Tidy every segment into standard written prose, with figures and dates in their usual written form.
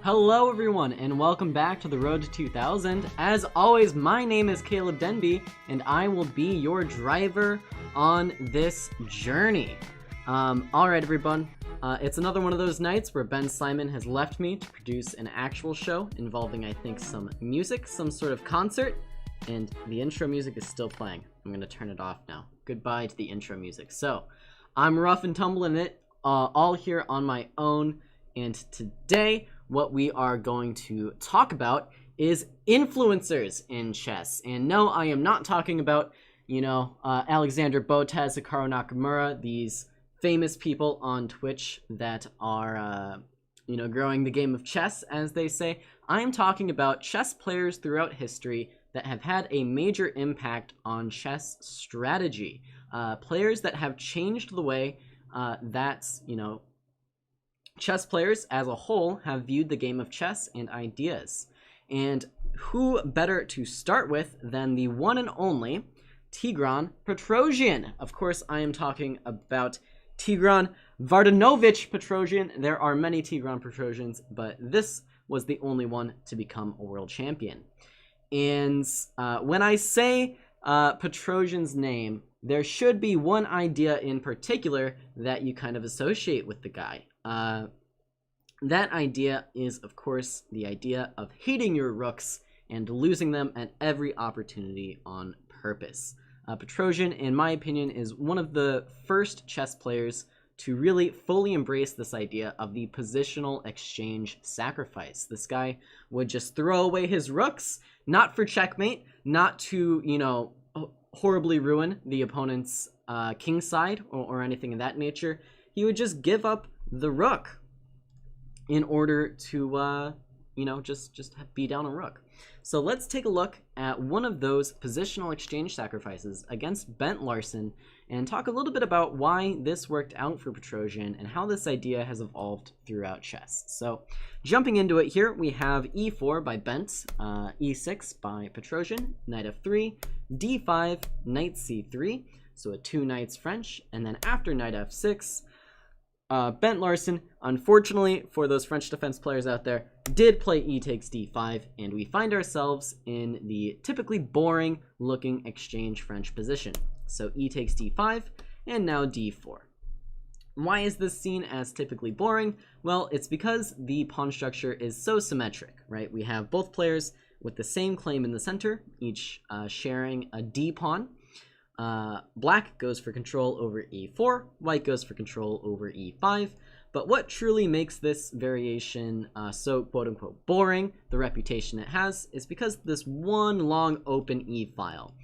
Hello everyone and welcome back to the Road to 2000. As always, my name is Caleb Denby and I will be your driver on this journey. Alright everyone, it's another one of those nights where Ben Simon has left me to produce an actual show involving, I think, some music, some sort of concert, and the intro music is still playing. I'm going to turn it off now. Goodbye to the intro music. So, I'm rough and tumbling it, all here on my own, and today what we are going to talk about is influencers in chess. And no, I am not talking about, Alexander Botez, Hikaru Nakamura, these famous people on Twitch that are, growing the game of chess, as they say. I am talking about chess players throughout history that have had a major impact on chess strategy. Players that have changed the way chess players as a whole have viewed the game of chess and ideas. And who better to start with than the one and only Tigran Petrosian? Of course, I am talking about Tigran Vartanovich Petrosian. There are many Tigran Petrosians, but this was the only one to become a world champion. And when I say Petrosian's name, there should be one idea in particular that you kind of associate with the guy. That idea is, of course, the idea of hating your rooks and losing them at every opportunity on purpose. Petrosian, in my opinion, is one of the first chess players to really fully embrace this idea of the positional exchange sacrifice. This guy would just throw away his rooks, not for checkmate, not to, horribly ruin the opponent's king side or anything of that nature. He would just give up the rook in order to, just be down a rook. So let's take a look at one of those positional exchange sacrifices against Larsen and talk a little bit about why this worked out for Petrosian and how this idea has evolved throughout chess. So jumping into it here, we have e4 by Bent, e6 by Petrosian, knight f3, d5, knight c3, so a 2 knights French, and then after knight f6, Larsen, unfortunately for those French defense players out there, did play e takes d5, and we find ourselves in the typically boring looking exchange French position. So e takes d5, and now d4. Why is this seen as typically boring? Well, it's because the pawn structure is so symmetric, right? We have both players with the same claim in the center, each sharing a d pawn. Black goes for control over e4, white goes for control over e5, but what truly makes this variation so quote-unquote boring, the reputation it has, is because this one long open e-file.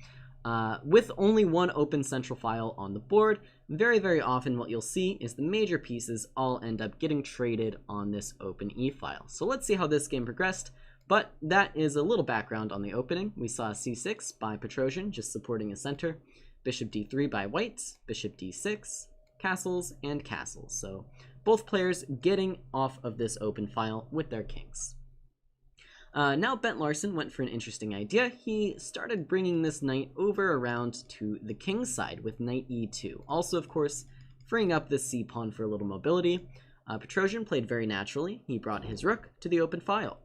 With only one open central file on the board, very, very often what you'll see is the major pieces all end up getting traded on this open e-file. So let's see how this game progressed, but that is a little background on the opening. We saw c6 by Petrosian, just supporting his center. Bishop d3 by white, bishop d6, castles, and castles. So both players getting off of this open file with their kings. Now Larsen went for an interesting idea. He started bringing this knight over around to the king side with knight e2. Also, of course, freeing up this c pawn for a little mobility. Petrosian played very naturally. He brought his rook to the open file.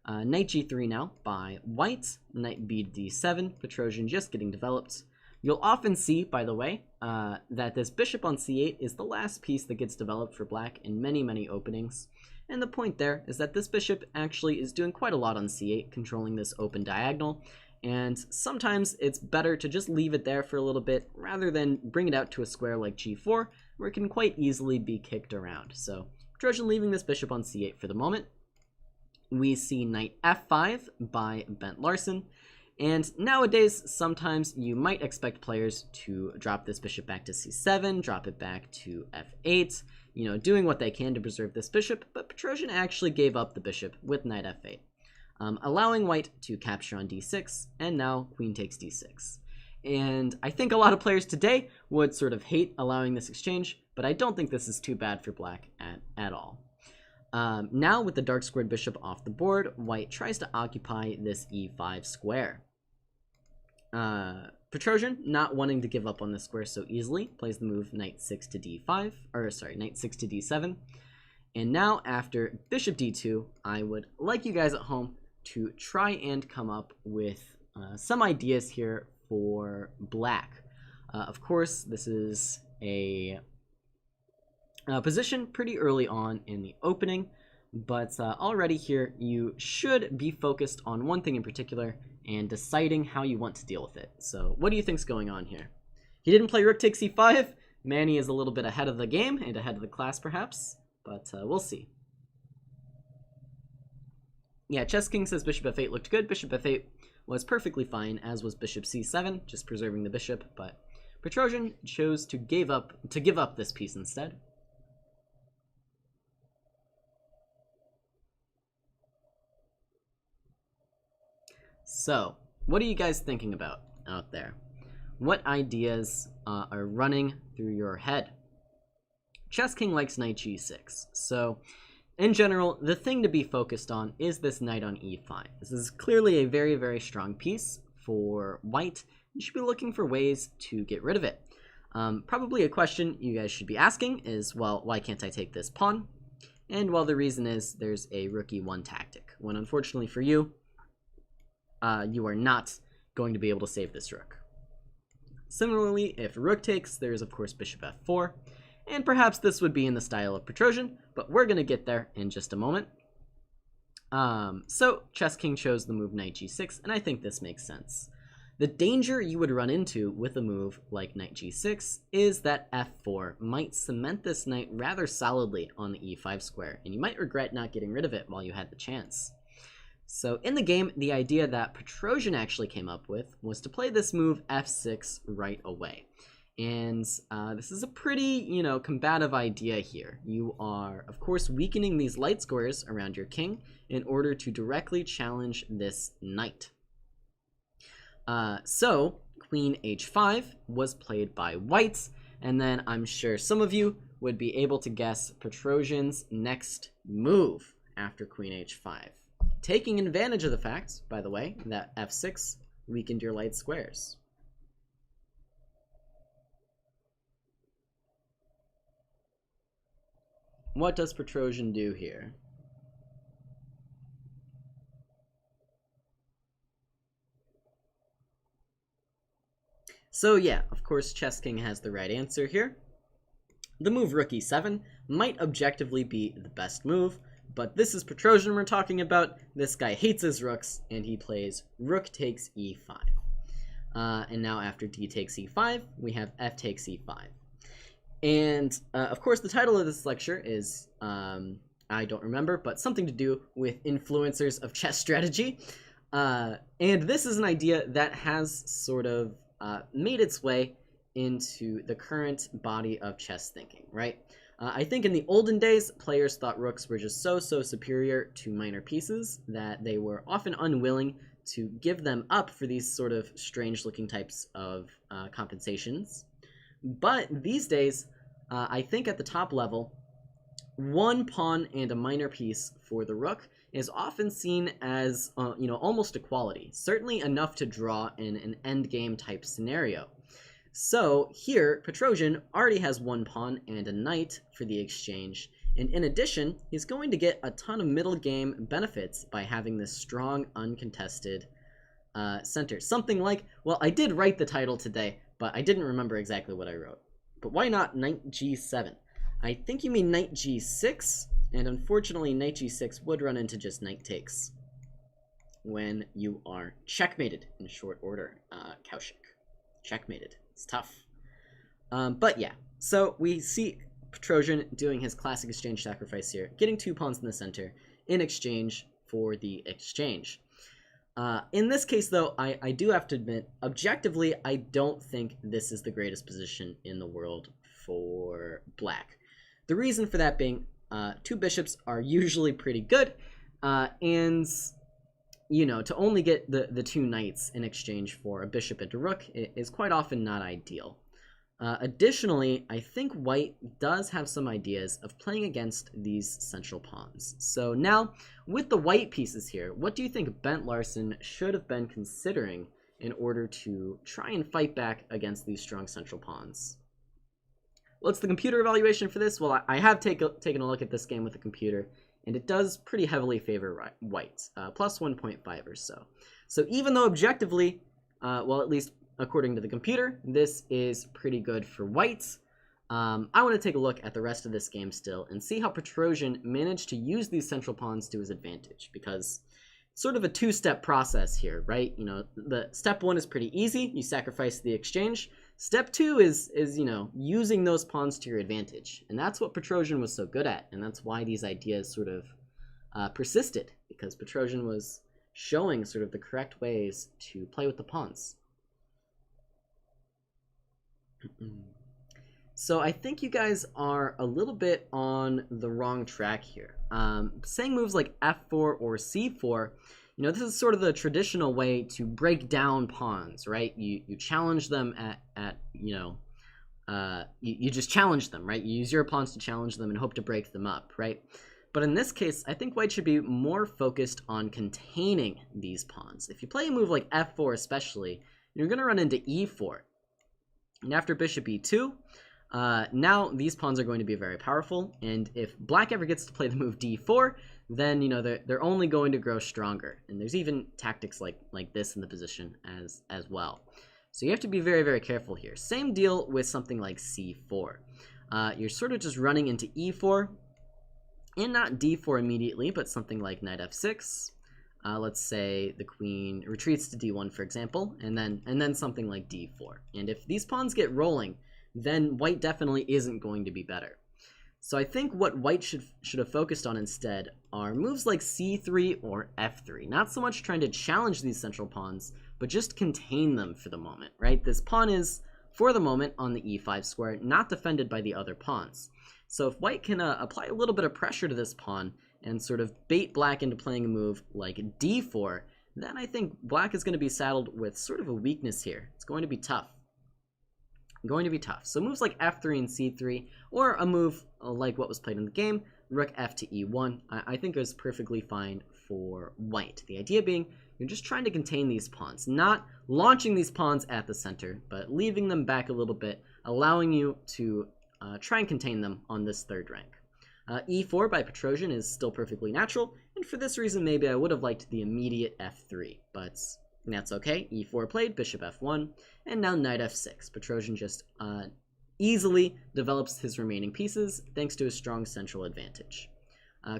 Knight g3 now by white, knight b d7, Petrosian just getting developed. You'll often see, by the way, that this bishop on c8 is the last piece that gets developed for black in many, many openings. And the point there is that this bishop actually is doing quite a lot on c8, controlling this open diagonal. And sometimes it's better to just leave it there for a little bit rather than bring it out to a square like g4, where it can quite easily be kicked around. So Petrosian leaving this bishop on c8 for the moment. We see knight f5 by Larsen. And nowadays, sometimes you might expect players to drop this bishop back to c7, drop it back to f8, doing what they can to preserve this bishop, but Petrosian actually gave up the bishop with knight f8, allowing white to capture on d6, and now queen takes d6. And I think a lot of players today would sort of hate allowing this exchange, but I don't think this is too bad for black at all. Now with the dark squared bishop off the board, white tries to occupy this e5 square. Petrosian, not wanting to give up on this square so easily, plays the move knight 6 to d5, knight 6 to d7. And now, after bishop d2, I would like you guys at home to try and come up with some ideas here for black. Of course, this is a position pretty early on in the opening, but already here you should be focused on one thing in particular and deciding how you want to deal with it. So what do you think's going on here? He didn't play rook takes e5. Manny is a little bit ahead of the game and ahead of the class perhaps, but we'll see. Yeah, Chess King says bishop f8 looked good. Bishop f8 was perfectly fine, as was bishop c7, just preserving the bishop, but Petrosian chose to give up this piece instead. So, what are you guys thinking about out there? What ideas are running through your head? Chess King likes knight g6, so in general, the thing to be focused on is this knight on e5. This is clearly a very, very strong piece for white. You should be looking for ways to get rid of it. Probably a question you guys should be asking is, well, why can't I take this pawn? And well, the reason is there's a rook e1 tactic, when unfortunately for you, you are not going to be able to save this rook. Similarly, if rook takes, there's of course bishop f4, and perhaps this would be in the style of Petrosian, but we're going to get there in just a moment. So Chess King chose the move knight g6, and I think this makes sense. The danger you would run into with a move like knight g6 is that f4 might cement this knight rather solidly on the e5 square, and you might regret not getting rid of it while you had the chance. So in the game, the idea that Petrosian actually came up with was to play this move f6 right away. And this is a pretty, combative idea here. You are, of course, weakening these light squares around your king in order to directly challenge this knight. So queen h5 was played by white, and then I'm sure some of you would be able to guess Petrosian's next move after queen h5. Taking advantage of the fact, by the way, that f6 weakened your light squares. What does Petrosian do here? So yeah, of course Chess King has the right answer here. The move rook e7 might objectively be the best move, but this is Petrosian we're talking about. This guy hates his rooks, and he plays rook takes e5. And now after d takes e5, we have f takes e5. And, of course, the title of this lecture is, I don't remember, but something to do with influencers of chess strategy. And this is an idea that has sort of made its way into the current body of chess thinking, right? I think in the olden days, players thought rooks were just so superior to minor pieces that they were often unwilling to give them up for these sort of strange-looking types of compensations. But these days, I think at the top level, one pawn and a minor piece for the rook is often seen as, almost equality. Certainly enough to draw in an endgame type scenario. So here, Petrosian already has one pawn and a knight for the exchange, and in addition, he's going to get a ton of middle game benefits by having this strong, uncontested center. Something like, well, I did write the title today, but I didn't remember exactly what I wrote. But why not knight g7? I think you mean knight g6, and unfortunately knight g6 would run into just knight takes when you are checkmated in short order, Kaushik. Checkmated. It's tough. But yeah, so we see Petrosian doing his classic exchange sacrifice here, getting two pawns in the center in exchange for the exchange. In this case, though, I do have to admit, objectively, I don't think this is the greatest position in the world for black. The reason for that being, two bishops are usually pretty good, and to only get the two knights in exchange for a bishop and a rook is quite often not ideal. Additionally, I think white does have some ideas of playing against these central pawns. So now, with the white pieces here, what do you think Bent Larsen should have been considering in order to try and fight back against these strong central pawns? What's the computer evaluation for this? Well, I have taken a look at this game with the computer, and it does pretty heavily favor white, plus 1.5 or so. So even though objectively, well, at least according to the computer, this is pretty good for white, I want to take a look at the rest of this game still and see how Petrosian managed to use these central pawns to his advantage, because it's sort of a two-step process here, right? You know, the step one is pretty easy. You sacrifice the exchange. Step two is you know, using those pawns to your advantage. And that's what Petrosian was so good at, and that's why these ideas sort of persisted, because Petrosian was showing sort of the correct ways to play with the pawns. So I think you guys are a little bit on the wrong track here. Saying moves like f4 or c4, you know, this is sort of the traditional way to break down pawns, right? You challenge them at you know, you just challenge them, right? You use your pawns to challenge them and hope to break them up, right? But in this case, I think white should be more focused on containing these pawns. If you play a move like f4 especially, you're going to run into e4. And after bishop e2, now these pawns are going to be very powerful, and if black ever gets to play the move d4, then you know they're only going to grow stronger. And there's even tactics like this in the position as well. So you have to be very, very careful here. Same deal with something like c4. You're sort of just running into e4, and not d4 immediately, but something like knight f6. Let's say the queen retreats to d1, for example, and then something like d4. And if these pawns get rolling, then white definitely isn't going to be better. So I think what white should have focused on instead are moves like c3 or f3. Not so much trying to challenge these central pawns, but just contain them for the moment, right? This pawn is, for the moment, on the e5 square, not defended by the other pawns. So if white can apply a little bit of pressure to this pawn and sort of bait black into playing a move like d4, then I think black is going to be saddled with sort of a weakness here. It's going to be tough. So moves like f3 and c3, or a move like what was played in the game, rook f to e1, I think is perfectly fine for white. The idea being you're just trying to contain these pawns, not launching these pawns at the center, but leaving them back a little bit, allowing you to try and contain them on this third rank. e4 by Petrosian is still perfectly natural, and for this reason maybe I would have liked the immediate f3, but that's okay. e4 played, bishop f1, and now knight f6. Petrosian just easily develops his remaining pieces thanks to his strong central advantage.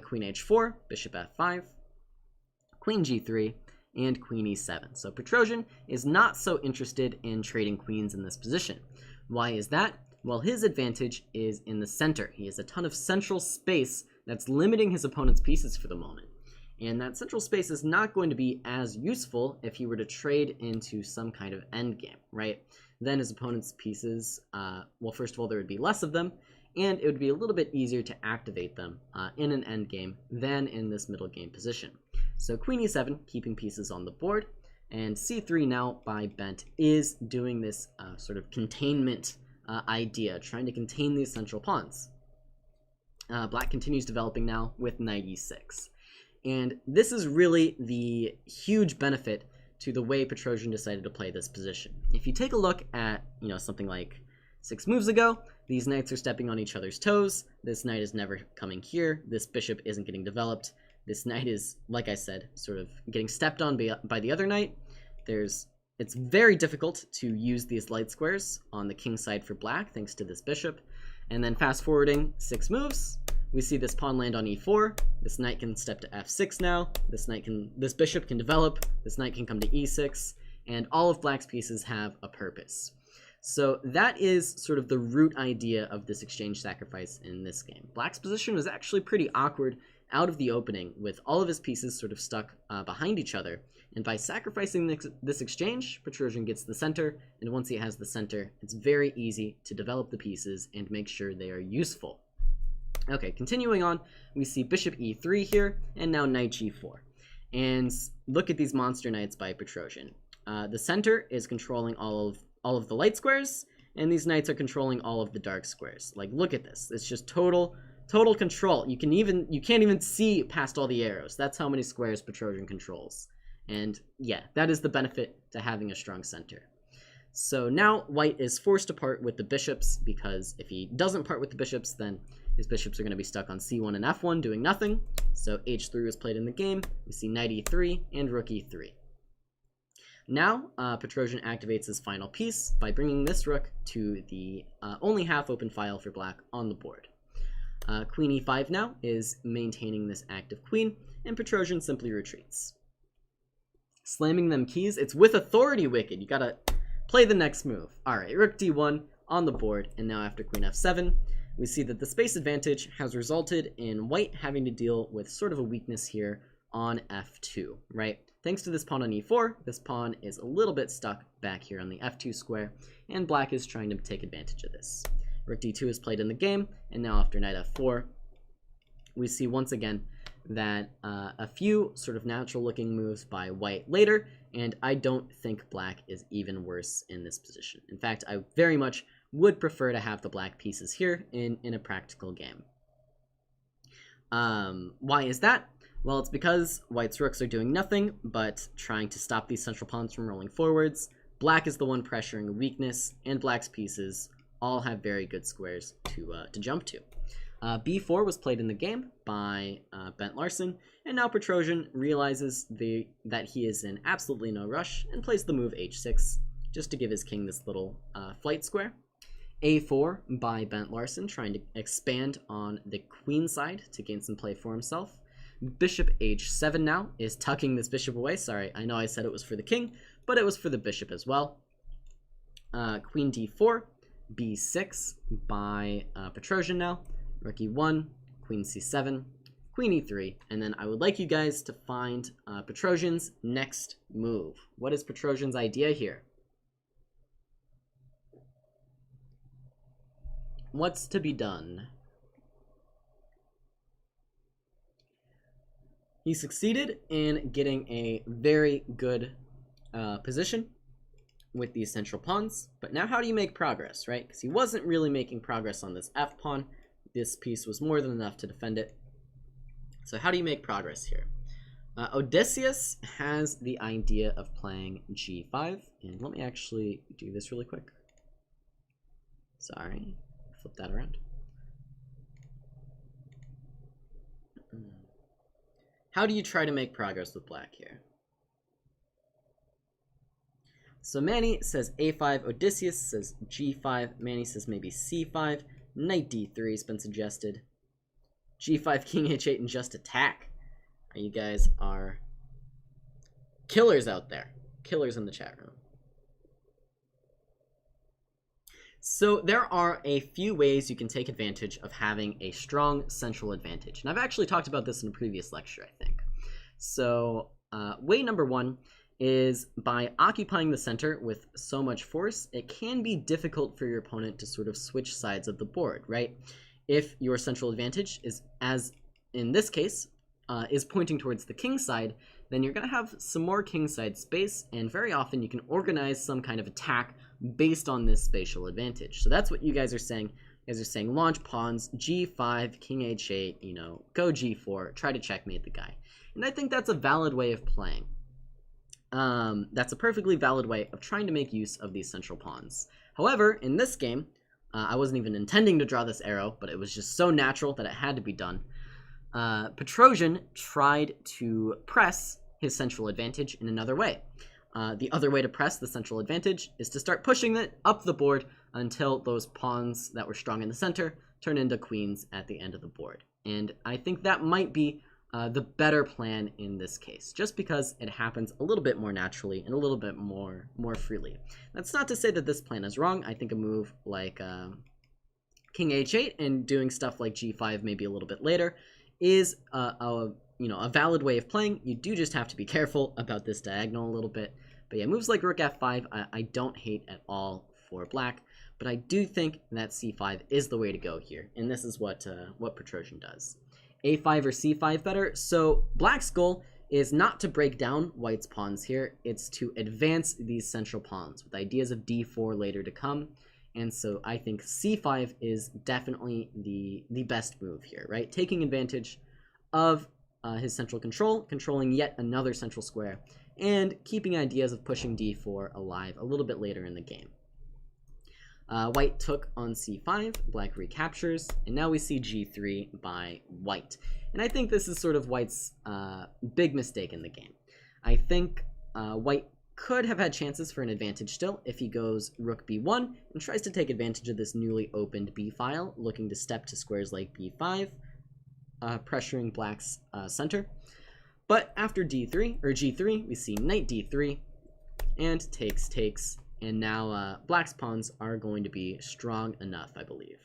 Queen h4, bishop f5, queen g3, and queen e7. So Petrosian is not so interested in trading queens in this position. Why is that? Well, his advantage is in the center. He has a ton of central space that's limiting his opponent's pieces for the moment. And that central space is not going to be as useful if he were to trade into some kind of endgame, right? Then his opponent's pieces, well, first of all, there would be less of them, and it would be a little bit easier to activate them in an endgame than in this middle game position. So queen e7, keeping pieces on the board, and c3 now by Bent is doing this sort of containment idea, trying to contain these central pawns. Black continues developing now with knight e6. And this is really the huge benefit to the way Petrosian decided to play this position. If you take a look at, you know, something like 6 moves ago, these knights are stepping on each other's toes. This knight is never coming here. This bishop isn't getting developed. This knight is, like I said, sort of getting stepped on by the other knight. It's very difficult to use these light squares on the king side for black, thanks to this bishop. And then fast forwarding 6 moves, we see this pawn land on e4. This knight can step to f6 now. This bishop can develop. This knight can come to e6, and all of black's pieces have a purpose. So that is sort of the root idea of this exchange sacrifice in this game. Black's position was actually pretty awkward out of the opening, with all of his pieces sort of stuck behind each other. And by sacrificing this exchange, Petrosian gets the center, and once he has the center, it's very easy to develop the pieces and make sure they are useful. Okay, continuing on, we see bishop e3 here, and now knight g4. And look at these monster knights by Petrosian. The center is controlling all of the light squares, and these knights are controlling all of the dark squares. Like, look at this. It's just total control. You can't even see past all the arrows. That's how many squares Petrosian controls. And yeah, that is the benefit to having a strong center. So now white is forced to part with the bishops, because if he doesn't part with the bishops, then his bishops are going to be stuck on c1 and f1 doing nothing. So h3 was played in the game. We see knight e3 and rook e3. Now Petrosian activates his final piece by bringing this rook to the only half open file for black on the board. Queen e5 now is maintaining this active queen, and Petrosian simply retreats. Slamming them keys, it's with authority wicked. You gotta play the next move. Alright, rook d1 on the board, and now after queen f7, we see that the space advantage has resulted in white having to deal with sort of a weakness here on f2, right? Thanks to this pawn on e4, this pawn is a little bit stuck back here on the f2 square, and black is trying to take advantage of this. Rook d2 is played in the game, and now after knight f4, we see once again that a few sort of natural looking moves by white later, and I don't think black is even worse in this position. In fact, I very much would prefer to have the black pieces here in a practical game. Why is that? Well, it's because white's rooks are doing nothing but trying to stop these central pawns from rolling forwards. Black is the one pressuring a weakness, and black's pieces all have very good squares to jump to. b4 was played in the game by Larsen, and now Petrosian realizes that he is in absolutely no rush and plays the move h6 just to give his king this little flight square. a4 by Larsen, trying to expand on the queen side to gain some play for himself. Bishop h7 now is tucking this bishop away. Sorry, I know I said it was for the king, but it was for the bishop as well. Queen d4, b6 by Petrosian now. Rook e1, queen c7, queen e3, and then I would like you guys to find Petrosian's next move. What is Petrosian's idea here? What's to be done? He succeeded in getting a very good position with these central pawns, but now how do you make progress, right? Because he wasn't really making progress on this f pawn. This piece was more than enough to defend it. So how do you make progress here? Odysseus has the idea of playing g5, and let me actually do this really quick. Sorry, flip that around. How do you try to make progress with black here? So Manny says a5, Odysseus says g5, Manny says maybe c5, knight d3 has been suggested, g5, king h8, and just attack. You guys are killers out there, killers in the chat room. So there are a few ways you can take advantage of having a strong central advantage. And I've actually talked about this in a previous lecture, I think. So way number one is by occupying the center with so much force, it can be difficult for your opponent to sort of switch sides of the board, right? If your central advantage is, as in this case, is pointing towards the king side, then you're going to have some more king side space, and very often you can organize some kind of attack based on this spatial advantage. So that's what you guys are saying. You guys are saying launch pawns, g5, king h8, you know, go g4, try to checkmate the guy. And I think that's a valid way of playing. That's a perfectly valid way of trying to make use of these central pawns. However, in this game, I wasn't even intending to draw this arrow, but it was just so natural that it had to be done. Petrosian tried to press his central advantage in another way. The other way to press the central advantage is to start pushing it up the board until those pawns that were strong in the center turn into queens at the end of the board. And I think that might be the better plan in this case, just because it happens a little bit more naturally and a little bit more freely. That's not to say that this plan is wrong. I think a move like king h8 and doing stuff like g5 maybe a little bit later is a valid way of playing. You do just have to be careful about this diagonal a little bit. But yeah, moves like rook f5 I don't hate at all for black, but I do think that c5 is the way to go here, and this is what Petrosian does. a5 or c5 better? So black's goal is not to break down white's pawns here, it's to advance these central pawns with ideas of d4 later to come. And so I think c5 is definitely the best move here, right? Taking advantage of his central control, controlling yet another central square, and keeping ideas of pushing d4 alive a little bit later in the game. White took on c5, black recaptures, and now we see g3 by white. And I think this is sort of White's big mistake in the game. I think White could have had chances for an advantage still if he goes rook b1 and tries to take advantage of this newly opened b file, looking to step to squares like b5, pressuring black's center. But after d3, or g3, we see knight d3, and takes, and now black's pawns are going to be strong enough, I believe.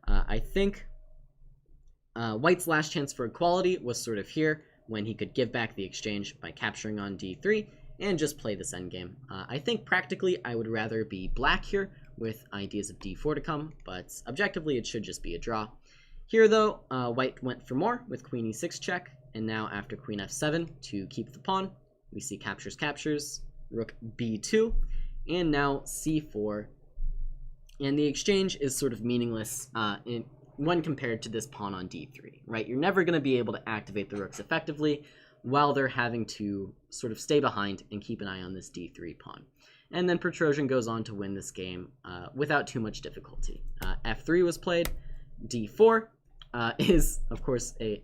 I think White's last chance for equality was sort of here, when he could give back the exchange by capturing on d3, and just play this endgame. I think practically I would rather be black here, with ideas of d4 to come, but objectively it should just be a draw. Here though, White went for more with queen e6 check, and now after queen f7 to keep the pawn, we see captures, rook b2, and now c4, and the exchange is sort of meaningless when compared to this pawn on d3, right? You're never going to be able to activate the rooks effectively while they're having to sort of stay behind and keep an eye on this d3 pawn. And then Petrosian goes on to win this game without too much difficulty. f3 was played, d4 is, of course, a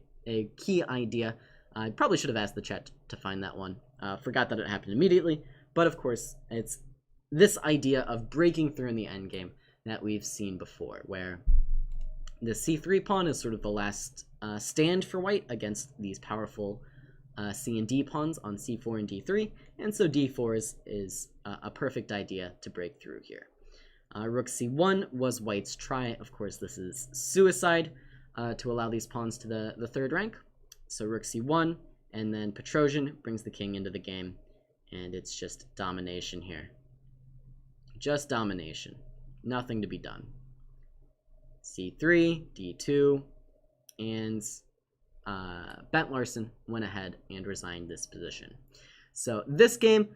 key idea. I probably should have asked the chat to find that one. Forgot that it happened immediately, but of course, it's this idea of breaking through in the endgame that we've seen before, where the c3 pawn is sort of the last stand for White against these powerful c and d pawns on c4 and d3, and so d4 is a perfect idea to break through here. Rook c1 was White's try. Of course, this is suicide to allow these pawns to the third rank. So rook c1, and then Petrosian brings the king into the game, and it's just domination here. Just domination. Nothing to be done. c3, d2, and Bent Larsen went ahead and resigned this position. So this game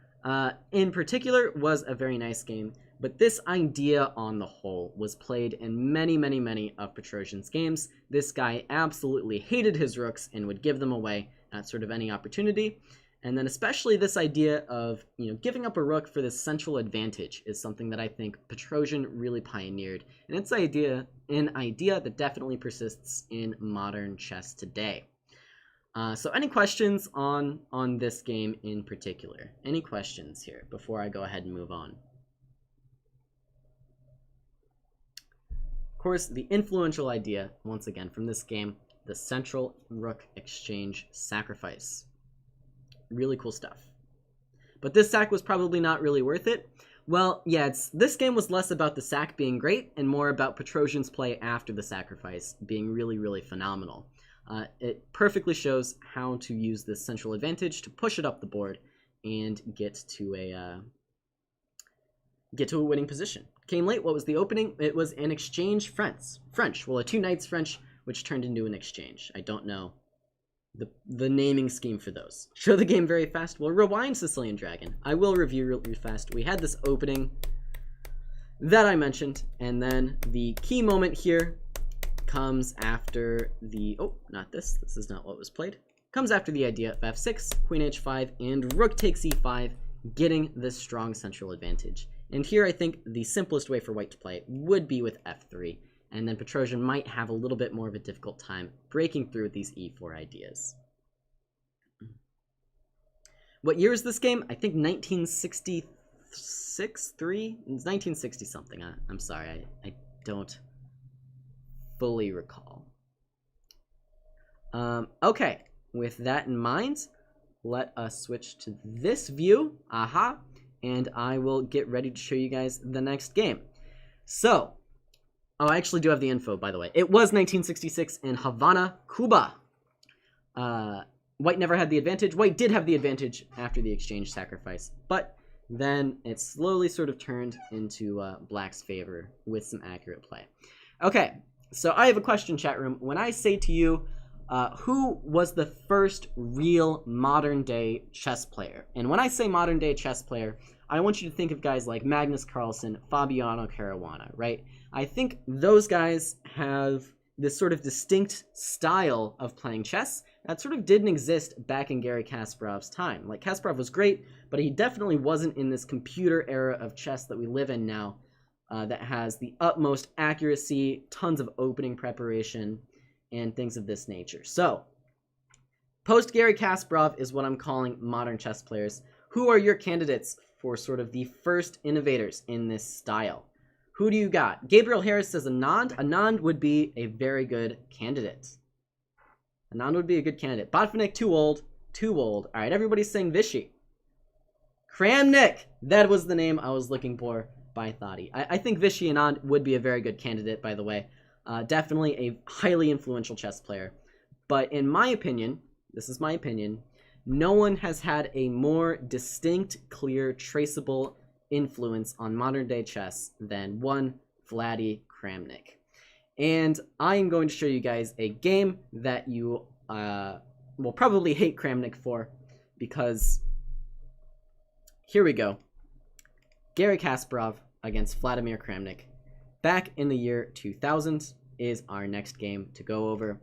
in particular was a very nice game, but this idea on the whole was played in many of Petrosian's games. This guy absolutely hated his rooks and would give them away at sort of any opportunity. And then especially this idea of, giving up a rook for this central advantage is something that I think Petrosian really pioneered. And it's an idea that definitely persists in modern chess today. So any questions on this game in particular? Any questions here before I go ahead and move on? Of course, the influential idea, once again, from this game, the central rook exchange sacrifice. Really cool stuff. But this sack was probably not really worth it. Well, yeah, this game was less about the sack being great and more about Petrosian's play after the sacrifice being really phenomenal. It perfectly shows how to use this central advantage to push it up the board and get to a winning position. Came late. What was the opening? It was an exchange French. Well, a two knights French, which turned into an exchange. I don't know the naming scheme for those. Show the game very fast. Well, rewind Sicilian Dragon. I will review really fast. We had this opening that I mentioned, and then the key moment here comes after the, this is not what was played. Comes after the idea of f6, queen h5, and rook takes e5, getting this strong central advantage. And here I think the simplest way for White to play would be with f3, and then Petrosian might have a little bit more of a difficult time breaking through with these e4 ideas. What year is this game? I think 1966, 1960 something. I'm sorry, I don't fully recall. Okay, with that in mind, let us switch to this view. And I will get ready to show you guys the next game. So, I actually do have the info, by the way. It was 1966 in Havana, Cuba. White never had the advantage. White did have the advantage after the exchange sacrifice, but then it slowly sort of turned into Black's favor with some accurate play. Okay, so I have a question, chat room. When I say to you, who was the first real modern-day chess player? And when I say modern-day chess player, I want you to think of guys like Magnus Carlsen, Fabiano Caruana, right? I think those guys have this sort of distinct style of playing chess that sort of didn't exist back in Garry Kasparov's time. Like, Kasparov was great, but he definitely wasn't in this computer era of chess that we live in now, that has the utmost accuracy, tons of opening preparation, and things of this nature. So, post-Garry Kasparov is what I'm calling modern chess players. Who are your candidates for sort of the first innovators in this style? Who do you got? Gabriel Harris says Anand. Anand would be a very good candidate. Anand would be a good candidate. Botvinnik, too old. Too old. All right, everybody's saying Vichy. Kramnik! That was the name I was looking for by Thadi. I think Vichy Anand would be a very good candidate, by the way. Definitely a highly influential chess player. But in my opinion, this is my opinion, no one has had a more distinct, clear, traceable influence on modern-day chess than one Vladdy Kramnik. And I am going to show you guys a game that you will probably hate Kramnik for, because here we go. Garry Kasparov against Vladimir Kramnik. Back in the year 2000 is our next game to go over.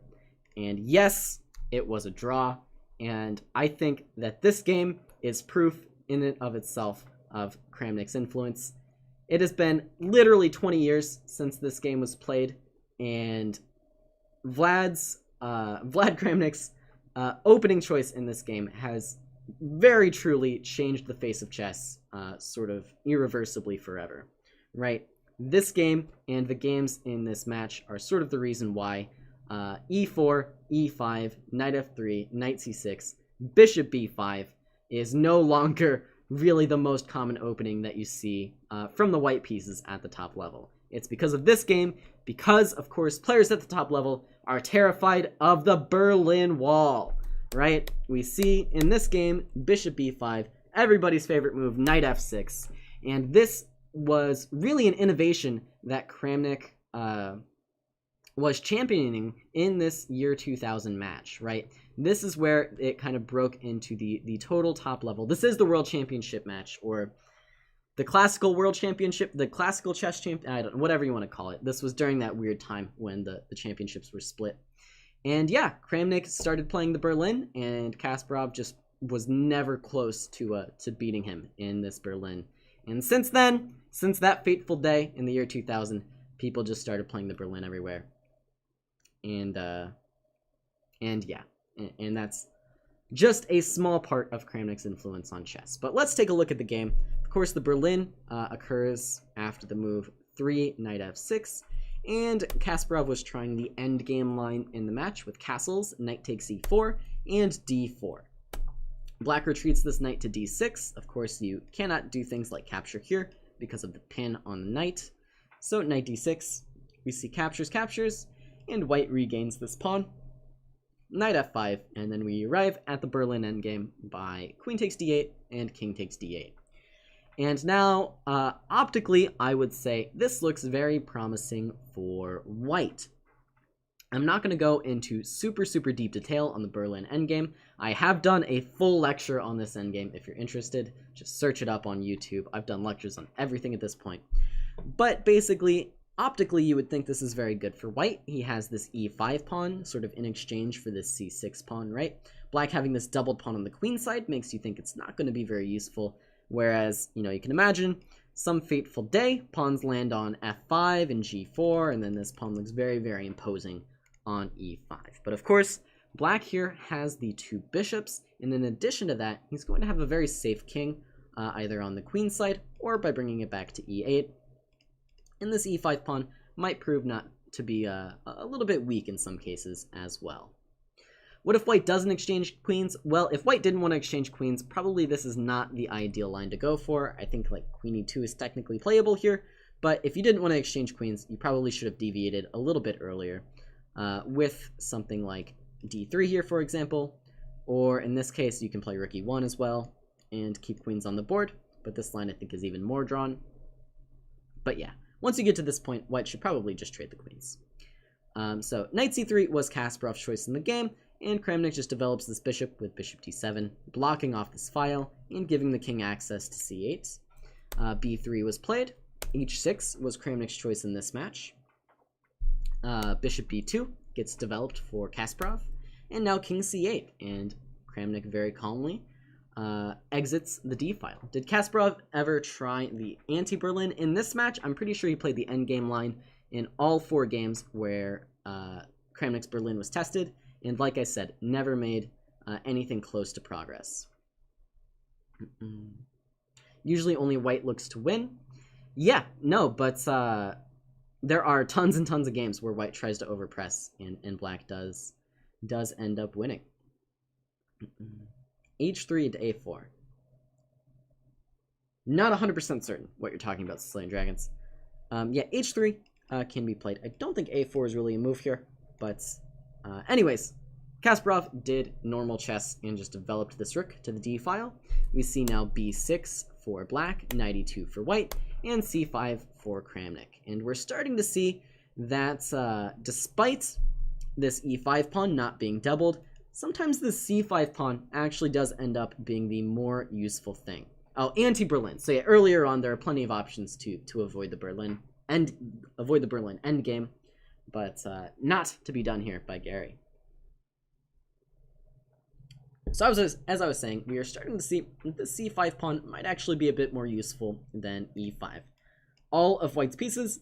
And yes, it was a draw. And I think that this game is proof in and of itself of Kramnik's influence. It has been literally 20 years since this game was played, and Vlad Kramnik's opening choice in this game has very truly changed the face of chess, sort of irreversibly forever, right? This game and the games in this match are sort of the reason why e4, e5, knight f3, knight c6, bishop b5 is no longer really the most common opening that you see from the white pieces at the top level. It's because of this game, because, of course, players at the top level are terrified of the Berlin Wall, right? We see in this game, bishop b5, everybody's favorite move, knight f6, and this was really an innovation that Kramnik was championing in this year 2000 match, right? This is where it kind of broke into the total top level. This is the World Championship match, or the Classical World Championship, the Classical Chess Champion, I don't know, whatever you want to call it. This was during that weird time when the championships were split. And yeah, Kramnik started playing the Berlin, and Kasparov just was never close to beating him in this Berlin. And since then, since that fateful day in the year 2000, people just started playing the Berlin everywhere. And yeah, and that's just a small part of Kramnik's influence on chess. But let's take a look at the game. Of course, the Berlin occurs after the move 3, knight f6, and Kasparov was trying the endgame line in the match with castles, knight takes e4, and d4. Black retreats this knight to d6. Of course, you cannot do things like capture here because of the pin on the knight. So knight d6, we see captures, and white regains this pawn. Knight f5, and then we arrive at the Berlin endgame by queen takes d8 and king takes d8. And now, optically, I would say this looks very promising for white. I'm not going to go into super deep detail on the Berlin endgame. I have done a full lecture on this endgame. If you're interested, just search it up on YouTube. I've done lectures on everything at this point. But basically, optically, you would think this is very good for white. He has this e5 pawn, sort of in exchange for this c6 pawn, right? Black having this doubled pawn on the queen side makes you think it's not going to be very useful. Whereas, you know, you can imagine some fateful day, pawns land on f5 and g4, and then this pawn looks very imposing on e5. But of course, black here has the 2 bishops, and in addition to that, he's going to have a very safe king, either on the queen side or by bringing it back to e8. And this e5 pawn might prove not to be a little bit weak in some cases as well. What if white doesn't exchange queens? Well, if white didn't want to exchange queens, probably this is not the ideal line to go for. I think like queen e2 is technically playable here, but if you didn't want to exchange queens, you probably should have deviated a little bit earlier with something like d3 here, for example, or in this case, you can play rook e1 as well and keep queens on the board, but this line I think is even more drawn. But yeah, once you get to this point, white should probably just trade the queens. So knight c3 was Kasparov's choice in the game, and Kramnik just develops this bishop with bishop d7, blocking off this file and giving the king access to c8. b3 was played. h6 was Kramnik's choice in this match. Bishop b2 gets developed for Kasparov, and now king c8, and Kramnik very calmly exits the d file. Did Kasparov ever try the anti-Berlin in this match? I'm pretty sure he played the endgame line in all 4 games where Kramnik's Berlin was tested, and like I said, never made anything close to progress. Usually only white looks to win. Yeah, no, but there are tons and tons of games where white tries to overpress and black does end up winning. H3 to A4. Not 100% certain what you're talking about, Sicilian Dragons. Yeah, H3 can be played. I don't think A4 is really a move here, but anyways, Kasparov did normal chess and just developed this rook to the d file. We see now B6 for black, knight E2 for white, and C5 for Kramnik. And we're starting to see that despite this E5 pawn not being doubled, sometimes the C5 pawn actually does end up being the more useful thing. Oh, anti-Berlin. So yeah, earlier on there are plenty of options to avoid the Berlin endgame, but not to be done here by Garry. So as I was saying, we are starting to see that the C5 pawn might actually be a bit more useful than E5. All of white's pieces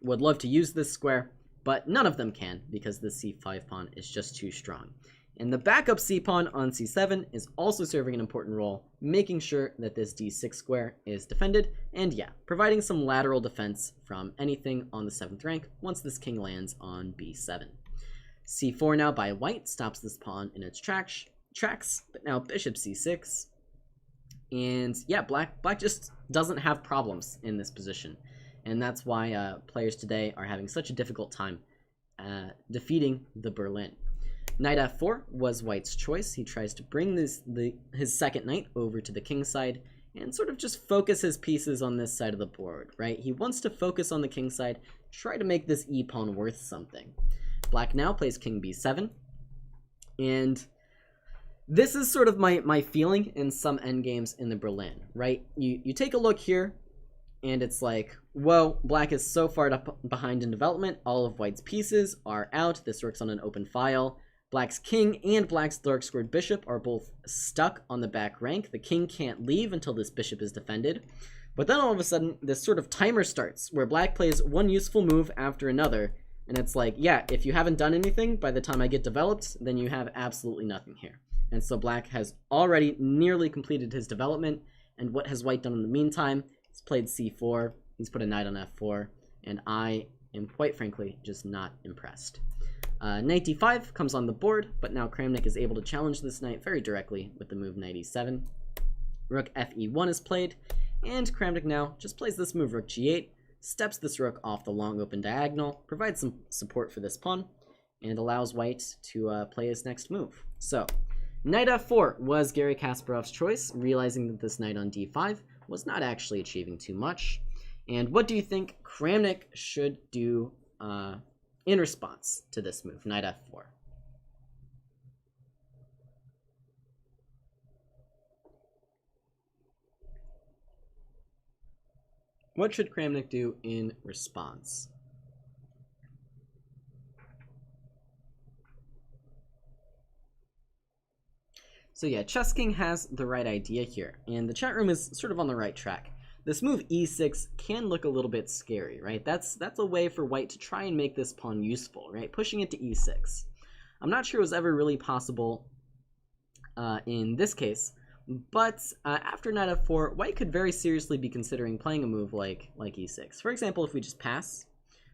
would love to use this square, but none of them can because the C5 pawn is just too strong. And the backup C pawn on C7 is also serving an important role, making sure that this D6 square is defended, and yeah, providing some lateral defense from anything on the 7th rank once this king lands on B7. C4 now by white stops this pawn in its tracks, but now bishop C6. And yeah, black just doesn't have problems in this position. And that's why players today are having such a difficult time defeating the Berlin. Knight f4 was white's choice. He tries to bring his second knight over to the king side and sort of just focus his pieces on this side of the board, right? He wants to focus on the king side, try to make this e-pawn worth something. Black now plays king b7, and this is sort of my feeling in some endgames in the Berlin, right? You take a look here, and it's like, whoa, black is so far behind in development. All of white's pieces are out. This rook's on an open file. Black's king and black's dark squared bishop are both stuck on the back rank. The king can't leave until this bishop is defended. But then all of a sudden, this sort of timer starts where black plays one useful move after another. And it's like, yeah, if you haven't done anything by the time I get developed, then you have absolutely nothing here. And so black has already nearly completed his development. And what has white done in the meantime? He's played c4, he's put a knight on f4, and I am quite frankly just not impressed. Knight d5 comes on the board, but now Kramnik is able to challenge this knight very directly with the move knight e7. Rook fe1 is played, and Kramnik now just plays this move rook g8, steps this rook off the long open diagonal, provides some support for this pawn, and allows white to play his next move. So, knight f4 was Garry Kasparov's choice, realizing that this knight on d5 was not actually achieving too much. And what do you think Kramnik should do in response to this move, knight f4? What should Kramnik do in response? So yeah, Chess King has the right idea here, and the chat room is sort of on the right track. This move e6 can look a little bit scary, right? That's a way for white to try and make this pawn useful, right? Pushing it to e6. I'm not sure it was ever really possible in this case, but after knight f4, white could very seriously be considering playing a move like e6. For example, if we just pass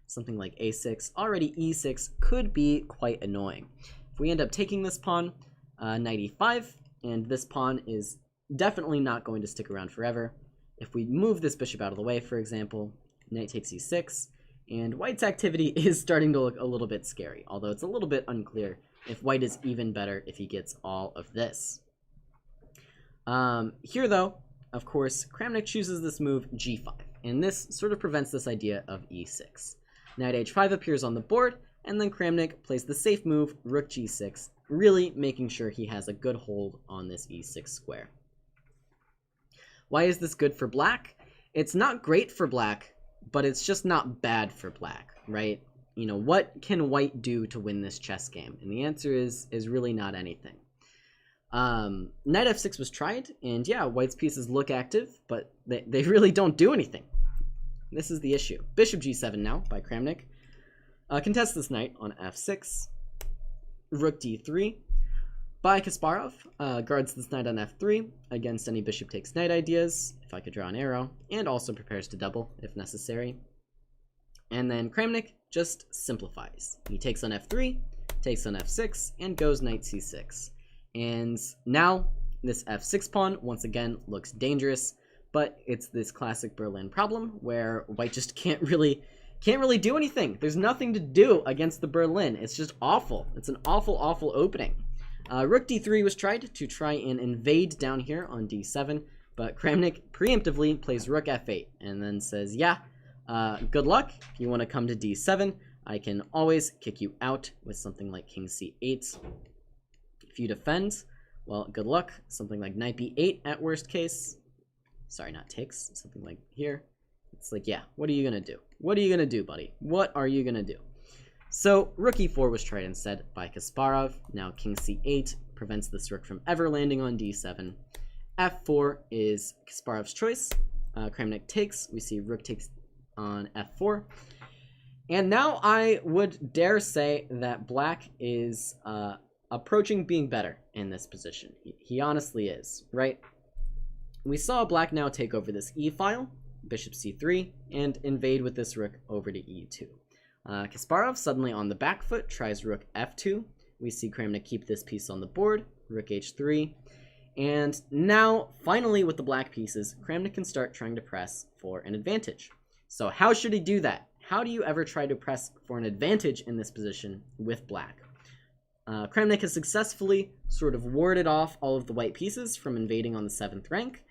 something like a6, already e6 could be quite annoying. If we end up taking this pawn, knight e5, and this pawn is definitely not going to stick around forever. If we move this bishop out of the way, for example, knight takes e6, and white's activity is starting to look a little bit scary, although it's a little bit unclear if white is even better if he gets all of this. Here, though, of course, Kramnik chooses this move g5, and this sort of prevents this idea of e6. Knight h5 appears on the board, and then Kramnik plays the safe move, rook g6, really making sure he has a good hold on this e6 square. Why is this good for black? It's not great for black, but it's just not bad for black, right? You know, what can white do to win this chess game? And the answer is really not anything. Knight f6 was tried, and yeah, white's pieces look active, but they really don't do anything. This is the issue. Bishop g7 now by Kramnik. Contests this knight on f6. Rook d3 by Kasparov. Guards this knight on f3 against any bishop takes knight ideas, if I could draw an arrow, and also prepares to double if necessary. And then Kramnik just simplifies. He takes on f3, takes on f6, and goes knight c6. And now this f6 pawn once again looks dangerous, but it's this classic Berlin problem where white just can't really do anything. There's nothing to do against the Berlin. It's just awful. It's an awful opening. Rook d3 was tried to try and invade down here on d7, but Kramnik preemptively plays rook f8 and then says, yeah, good luck. If you want to come to d7, I can always kick you out with something like king c8. If you defend, well, good luck. Something like knight b8 at worst case. Sorry, not takes. Something like here. It's like, yeah, what are you going to do? What are you going to do, buddy? What are you going to do? So rook e4 was tried instead by Kasparov. Now king c8 prevents this rook from ever landing on d7. f4 is Kasparov's choice. Kramnik takes. We see rook takes on f4. And now I would dare say that black is approaching being better in this position. He honestly is, right? We saw black now take over this e-file, bishop c3, and invade with this rook over to e2. Kasparov suddenly on the back foot tries rook f2. We see Kramnik keep this piece on the board, rook h3. And now, finally with the black pieces, Kramnik can start trying to press for an advantage. So how should he do that? How do you ever try to press for an advantage in this position with black? Kramnik has successfully sort of warded off all of the white pieces from invading on the 7th rank.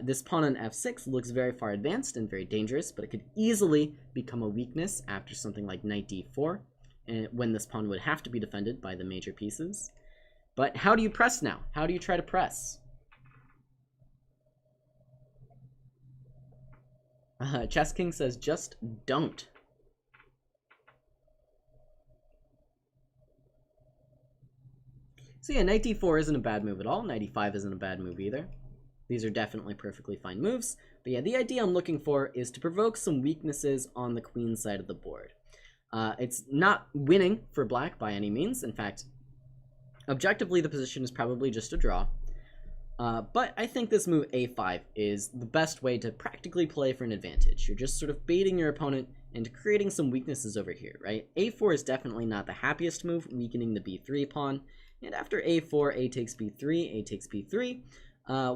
This pawn on f6 looks very far advanced and very dangerous, but it could easily become a weakness after something like knight d4, when this pawn would have to be defended by the major pieces. But how do you press now? How do you try to press? Chess King says, just don't. So yeah, knight d4 isn't a bad move at all. Knight e5 isn't a bad move either. These are definitely perfectly fine moves. But yeah, the idea I'm looking for is to provoke some weaknesses on the queen side of the board. It's not winning for black by any means. In fact, objectively, the position is probably just a draw. But I think this move a5 is the best way to practically play for an advantage. You're just sort of baiting your opponent into creating some weaknesses over here, right? a4 is definitely not the happiest move, weakening the b3 pawn. And after a4, a takes b3, a takes b3,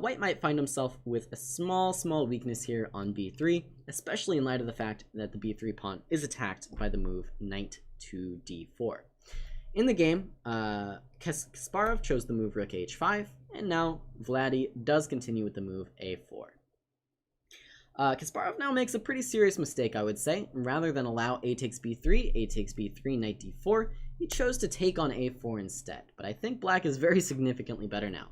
white might find himself with a small weakness here on b3, especially in light of the fact that the b3 pawn is attacked by the move knight to d4. In the game, Kasparov chose the move rook h5, and now Vladdy does continue with the move a4. Kasparov now makes a pretty serious mistake, I would say. Rather than allow a takes b3, a takes b3, knight d4, he chose to take on a4 instead. But I think black is very significantly better now.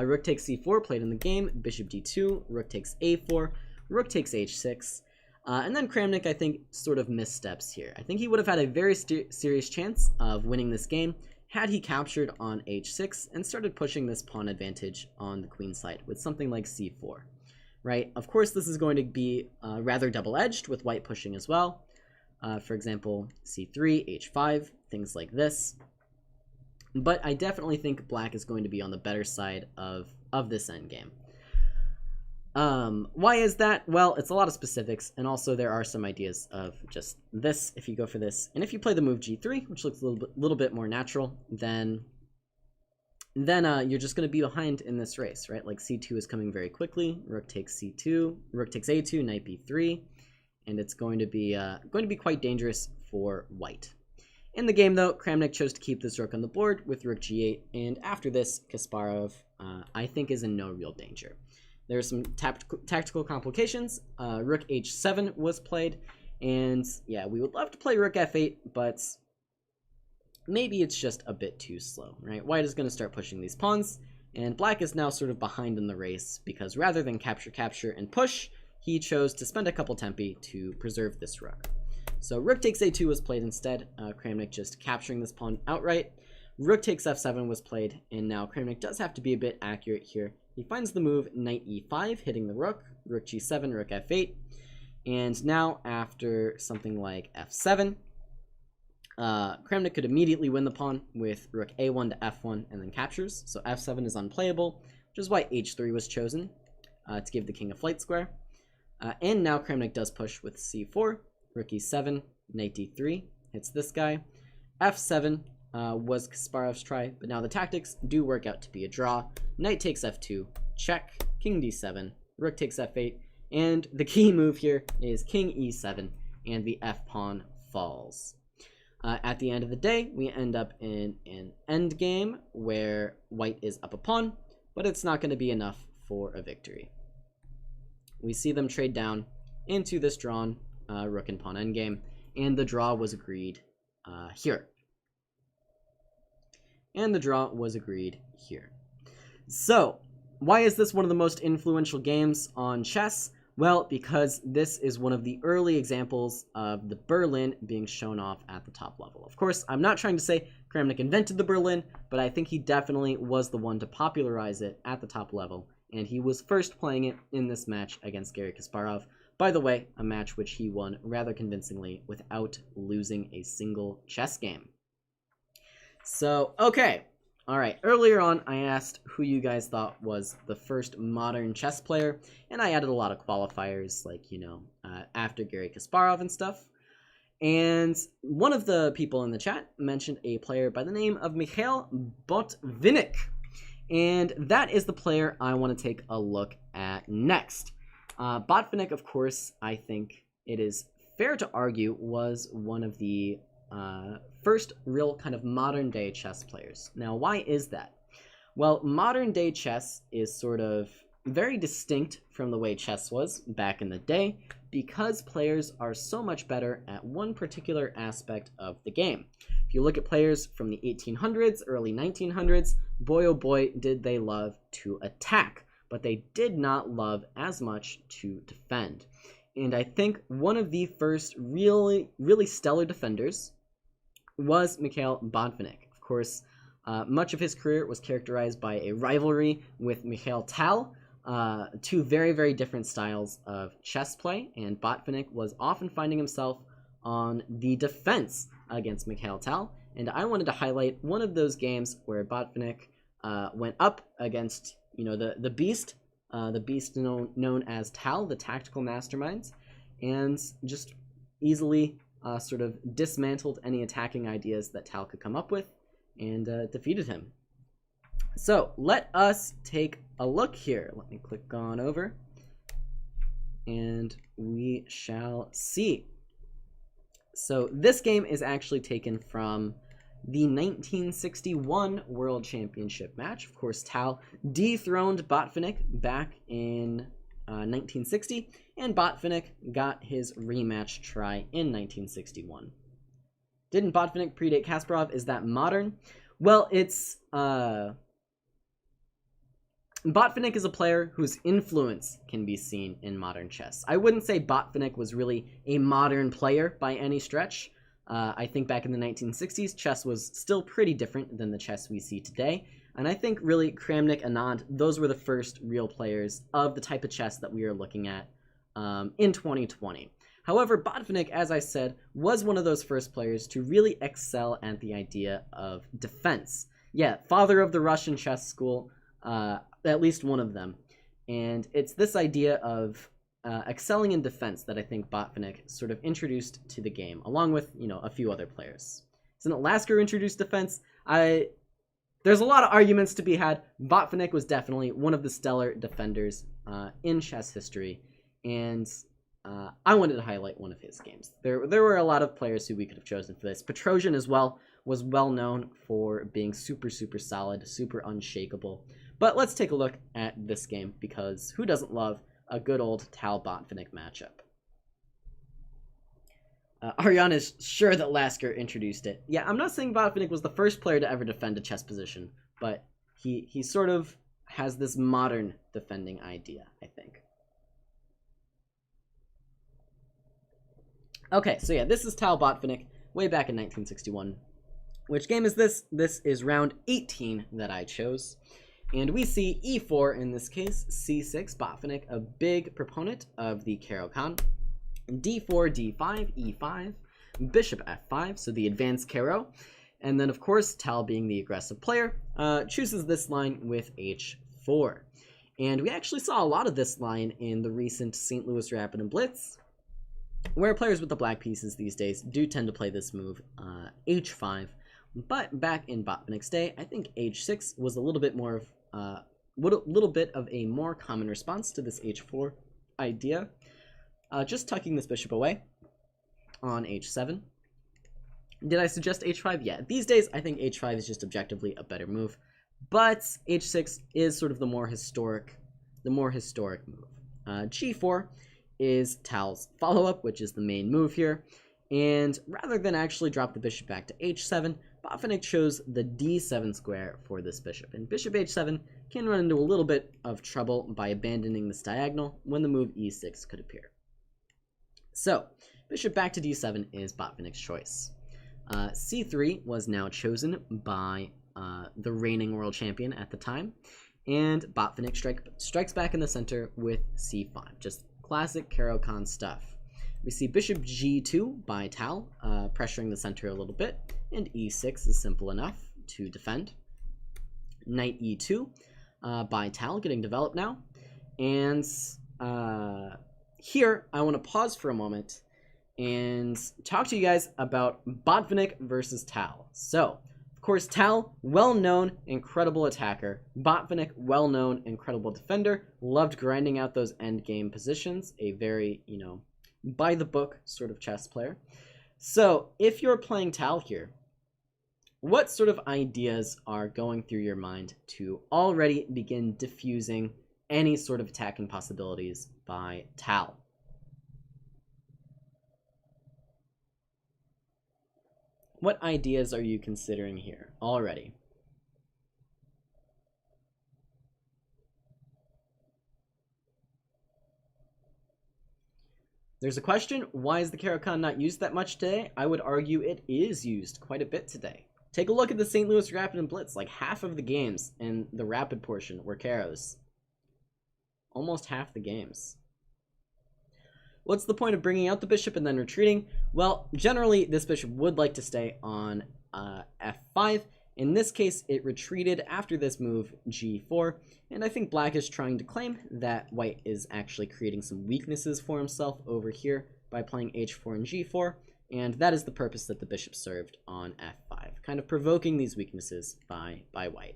Rook takes c4 played in the game, bishop d2, rook takes a4, rook takes h6. And then Kramnik, I think, sort of missteps here. I think he would have had a very serious chance of winning this game had he captured on h6 and started pushing this pawn advantage on the queen side with something like c4. Right? Of course, this is going to be rather double-edged with white pushing as well. For example, c3, h5, things like this. But I definitely think black is going to be on the better side of this endgame. Why is that? Well, it's a lot of specifics, and also there are some ideas of just this, if you go for this. And if you play the move g3, which looks a little bit more natural, then you're just going to be behind in this race, right? Like c2 is coming very quickly, rook takes c2, rook takes a2, knight b3, and it's going to be quite dangerous for white. In the game, though, Kramnik chose to keep this rook on the board with rook g8, and after this, Kasparov, I think, is in no real danger. There are some tactical complications. Rook h7 was played, and yeah, we would love to play rook f8, but maybe it's just a bit too slow, right? White is going to start pushing these pawns, and black is now sort of behind in the race, because rather than capture, and push, he chose to spend a couple tempi to preserve this rook. So rook takes a2 was played instead, Kramnik just capturing this pawn outright. rook takes f7 was played, and now Kramnik does have to be a bit accurate here. He finds the move knight e5, hitting the rook g7, rook f8, and now after something like f7, Kramnik could immediately win the pawn with rook a1 to f1 and then captures, so f7 is unplayable, which is why h3 was chosen to give the king a flight square. And now Kramnik does push with c4, rook e7, knight d3, hits this guy. f7 was Kasparov's try, but now the tactics do work out to be a draw. Knight takes f2, check, king d7, rook takes f8, and the key move here is king e7, and the f-pawn falls. At the end of the day, we end up in an endgame where white is up a pawn, but it's not going to be enough for a victory. We see them trade down into this drawn rook and pawn endgame, and the draw was agreed here. And the draw was agreed here. So, why is this one of the most influential games on chess? Well, because this is one of the early examples of the Berlin being shown off at the top level. Of course, I'm not trying to say Kramnik invented the Berlin, but I think he definitely was the one to popularize it at the top level, and he was first playing it in this match against Garry Kasparov. By the way, a match which he won rather convincingly without losing a single chess game. So, okay. Alright, earlier on I asked who you guys thought was the first modern chess player, and I added a lot of qualifiers, like, after Garry Kasparov and stuff. And one of the people in the chat mentioned a player by the name of Mikhail Botvinnik. And that is the player I want to take a look at next. Botvinnik, of course, I think it is fair to argue, was one of the first real kind of modern day chess players. Now, why is that? Well, modern day chess is sort of very distinct from the way chess was back in the day because players are so much better at one particular aspect of the game. If you look at players from the 1800s, early 1900s, boy oh boy did they love to attack, but they did not love as much to defend. And I think one of the first really stellar defenders was Mikhail Botvinnik. Of course, much of his career was characterized by a rivalry with Mikhail Tal, two very different styles of chess play, and Botvinnik was often finding himself on the defense against Mikhail Tal, and I wanted to highlight one of those games where Botvinnik went up against the beast known as Tal, the tactical masterminds, and just easily sort of dismantled any attacking ideas that Tal could come up with and defeated him. So let us take a look here. Let me click on over and we shall see. So this game is actually taken from the 1961 World Championship match. Of course, Tal dethroned Botvinnik back in 1960, and Botvinnik got his rematch try in 1961. Didn't Botvinnik predate Kasparov? Is that modern? Well, it's Botvinnik is a player whose influence can be seen in modern chess. I wouldn't say Botvinnik was really a modern player by any stretch. I think back in the 1960s, chess was still pretty different than the chess we see today. And I think really Kramnik, Anand, those were the first real players of the type of chess that we are looking at in 2020. However, Botvinnik, as I said, was one of those first players to really excel at the idea of defense. Yeah, father of the Russian chess school, at least one of them. And it's this idea of excelling in defense that I think Botvinnik sort of introduced to the game, along with, a few other players. Isn't it Lasker who introduced defense? There's a lot of arguments to be had. Botvinnik was definitely one of the stellar defenders in chess history, and I wanted to highlight one of his games. There were a lot of players who we could have chosen for this. Petrosian as well was well known for being super solid, super unshakable. But let's take a look at this game, because who doesn't love a good old Tal-Botvinnik matchup? Ariana is sure that Lasker introduced it. Yeah, I'm not saying Botvinnik was the first player to ever defend a chess position, but he sort of has this modern defending idea, I think. Okay, so yeah, this is Tal-Botvinnik way back in 1961. Which game is this? This is round 18 that I chose. And we see e4 in this case, c6, Botvinnik, a big proponent of the Caro-Kann. d4, d5, e5, bishop f5, so the advanced Caro. And then, of course, Tal, being the aggressive player, chooses this line with h4. And we actually saw a lot of this line in the recent St. Louis Rapid and Blitz, where players with the black pieces these days do tend to play this move, h5. But back in Botvinnik's day, I think h6 was a little bit more of a more common response to this h4 idea. Just tucking this bishop away on h7. Did I suggest h5? Yeah. These days, I think h5 is just objectively a better move, but h6 is sort of the more historic move. g4 is Tal's follow-up, which is the main move here. And rather than actually drop the bishop back to h7, Botvinnik chose the d7 square for this bishop. And bishop h7 can run into a little bit of trouble by abandoning this diagonal when the move e6 could appear. So, bishop back to d7 is Botvinnik's choice. c3 was now chosen by the reigning world champion at the time, and Botvinnik strikes back in the center with c5. Just classic Caro-Kann stuff. We see bishop g2 by Tal, pressuring the center a little bit, and e6 is simple enough to defend. Knight e2 by Tal, getting developed now. And here, I want to pause for a moment and talk to you guys about Botvinnik versus Tal. So, of course, Tal, well-known, incredible attacker. Botvinnik, well-known, incredible defender. Loved grinding out those endgame positions. A very, by-the-book sort of chess player. So, if you're playing Tal here, what sort of ideas are going through your mind to already begin diffusing any sort of attacking possibilities by Tal? What ideas are you considering here already? There's a question, why is the Caro-Kann not used that much today? I would argue it is used quite a bit today. Take a look at the St. Louis Rapid and Blitz. Like half of the games in the Rapid portion were Caros. Almost half the games. What's the point of bringing out the bishop and then retreating? Well, generally, this bishop would like to stay on f5. In this case, it retreated after this move, g4, and I think black is trying to claim that white is actually creating some weaknesses for himself over here by playing h4 and g4, and that is the purpose that the bishop served on f5, kind of provoking these weaknesses by white.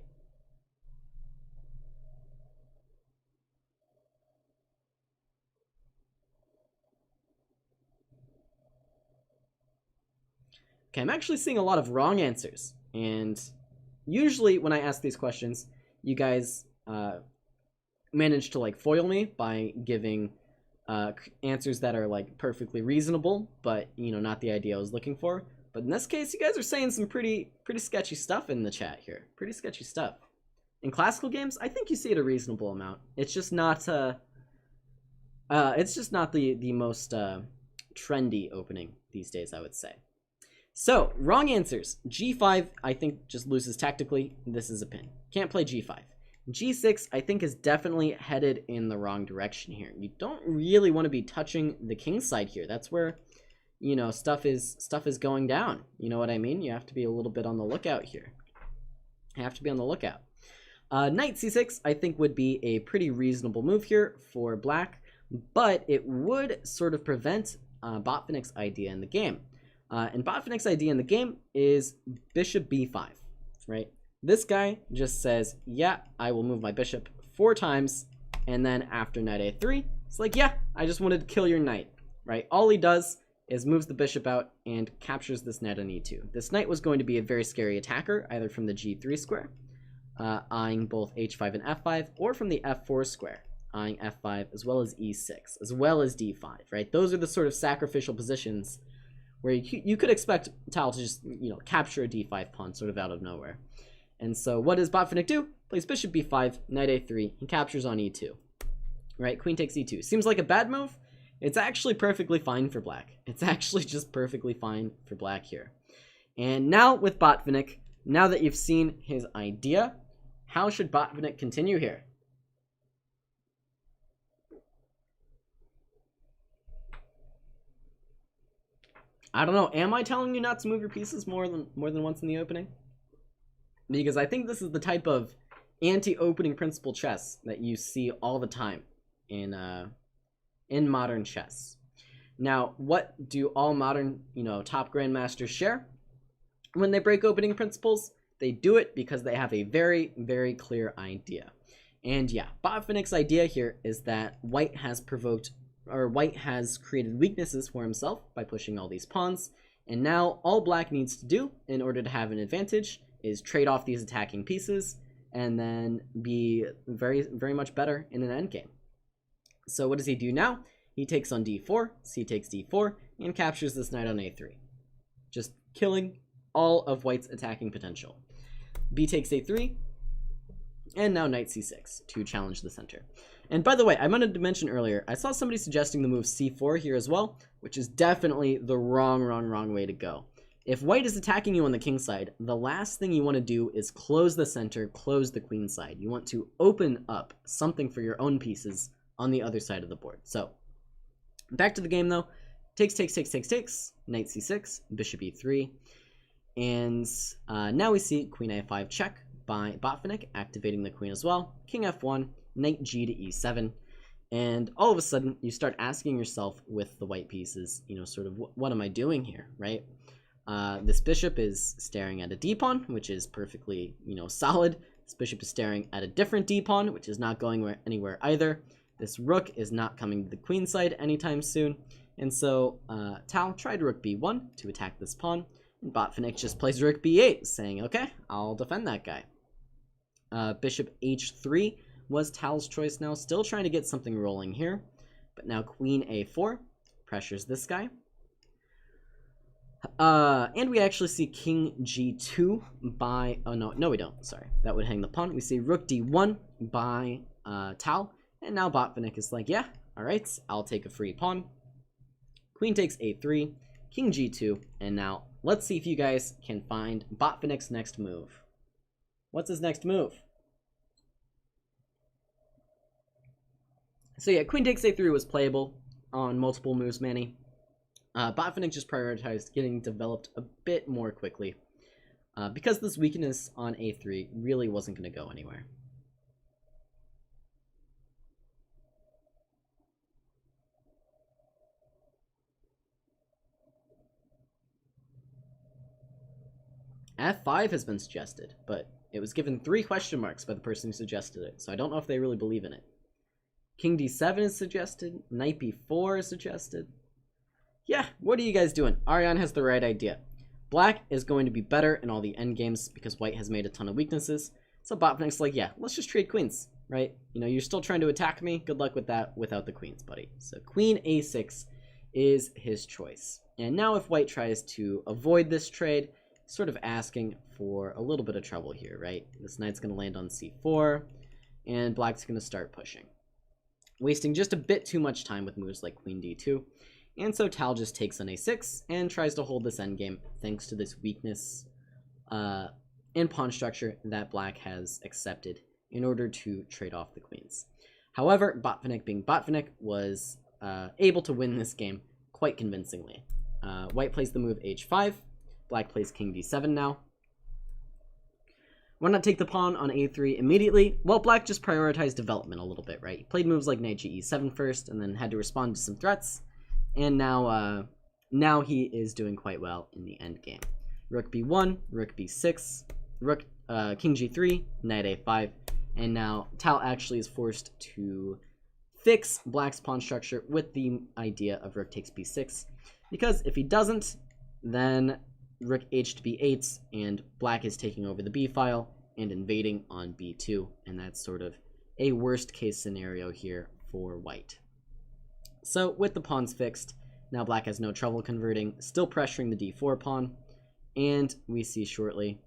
Okay, I'm actually seeing a lot of wrong answers, and usually when I ask these questions, you guys manage to like foil me by giving answers that are like perfectly reasonable, but not the idea I was looking for. But in this case, you guys are saying some pretty sketchy stuff in the chat here. Pretty sketchy stuff. In classical games, I think you see it a reasonable amount. It's just not the most trendy opening these days, I would say. So, wrong answers. g5, I think, just loses tactically. This is a pin. Can't play g5. g6, I think, is definitely headed in the wrong direction here. You don't really want to be touching the king side here. That's where, stuff is going down. You know what I mean? You have to be a little bit on the lookout here. You have to be on the lookout. Knight c6, I think, would be a pretty reasonable move here for black, but it would sort of prevent Botvinnik's idea in the game. And Botvinnik's idea in the game is bishop b5, right? This guy just says, yeah, I will move my bishop 4 times, and then after knight a3, it's like, yeah, I just wanted to kill your knight, right? All he does is moves the bishop out and captures this knight on e2. This knight was going to be a very scary attacker, either from the g3 square, eyeing both h5 and f5, or from the f4 square, eyeing f5, as well as e6, as well as d5, right? Those are the sort of sacrificial positions where you could expect Tal to just, capture a d5 pawn sort of out of nowhere. And so what does Botvinnik do? Plays bishop b5, knight a3, and captures on e2. Right? Queen takes e2. Seems like a bad move. It's actually perfectly fine for black. It's actually just perfectly fine for black here. And now with Botvinnik, now that you've seen his idea, how should Botvinnik continue here? I don't know. Am I telling you not to move your pieces more than once in the opening? Because I think this is the type of anti-opening principle chess that you see all the time in modern chess. Now, what do all modern, top grandmasters share? When they break opening principles, they do it because they have a very, very clear idea. And yeah, Botvinnik's idea here is that White has created weaknesses for himself by pushing all these pawns, and now all Black needs to do in order to have an advantage is trade off these attacking pieces and then be very, very much better in an endgame. So what does he do now? He takes on d4, c takes d4, and captures this knight on a3, just killing all of White's attacking potential. B takes a3, and now knight c6 to challenge the center. And by the way, I wanted to mention earlier, I saw somebody suggesting the move c4 here as well, which is definitely the wrong way to go. If White is attacking you on the king side, the last thing you want to do is close the center, close the queen side. You want to open up something for your own pieces on the other side of the board. So, back to the game though. Takes, knight c6, bishop e3, and now we see queen a5 check by Botvinnik, activating the queen as well. King f1, knight g to e7, and all of a sudden you start asking yourself with the white pieces, sort of what am I doing here, right? This bishop is staring at a d-pawn, which is perfectly, solid. This bishop is staring at a different d-pawn, which is not going anywhere either. This rook is not coming to the queen side anytime soon. And so Tal tried rook b1 to attack this pawn, and Botvinnik just plays rook b8, saying, okay, I'll defend that guy. Bishop h3 was Tal's choice now, still trying to get something rolling here. But now queen a4 pressures this guy. And we actually see king g2 by, oh no we don't, sorry, that would hang the pawn. We see rook d1 by Tal, and now Botvinnik is like, yeah, alright, I'll take a free pawn. Queen takes a3, king g2, and now let's see if you guys can find Botvinnik's next move. What's his next move? So yeah, queen takes a3 was playable on multiple moves, Manny. Botvinnik just prioritized getting developed a bit more quickly because this weakness on a3 really wasn't going to go anywhere. f5 has been suggested, but it was given 3 question marks by the person who suggested it, so I don't know if they really believe in it. King d7 is suggested, knight b4 is suggested. Yeah, what are you guys doing? Ariane has the right idea. Black is going to be better in all the endgames because White has made a ton of weaknesses. So Botvinnik's like, yeah, let's just trade queens, right? You're still trying to attack me. Good luck with that without the queens, buddy. So queen a6 is his choice. And now if White tries to avoid this trade, sort of asking for a little bit of trouble here, right? This knight's going to land on c4, and Black's going to start pushing, wasting just a bit too much time with moves like queen d2. And so Tal just takes on a6 and tries to hold this endgame thanks to this weakness in pawn structure that Black has accepted in order to trade off the queens. However, Botvinnik being Botvinnik was able to win this game quite convincingly. White plays the move h5, Black plays king d7 now. Why not take the pawn on a3 immediately? Well, Black just prioritized development a little bit, right? He played moves like knight g e7 first and then had to respond to some threats. And now he is doing quite well in the end game. Rook b1, rook b6, rook king g3, knight a5, and now Tal actually is forced to fix Black's pawn structure with the idea of rook takes b6, because if he doesn't, then rook h to b8, and Black is taking over the b file and invading on b2, and that's sort of a worst case scenario here for White. So with the pawns fixed, now Black has no trouble converting, still pressuring the d4 pawn, and we see shortly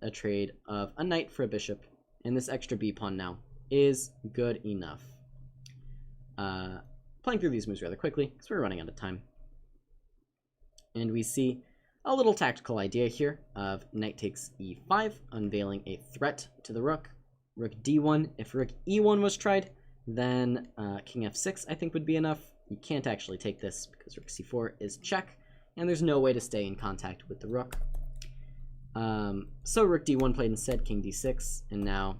a trade of a knight for a bishop, and this extra b pawn now is good enough. Playing through these moves rather quickly because we're running out of time. And we see a little tactical idea here of knight takes e5, unveiling a threat to the rook. Rook d1. If rook e1 was tried, then king f6 I think would be enough. You can't actually take this because rook c4 is check, and there's no way to stay in contact with the rook. So rook d1 played instead, king d6, and now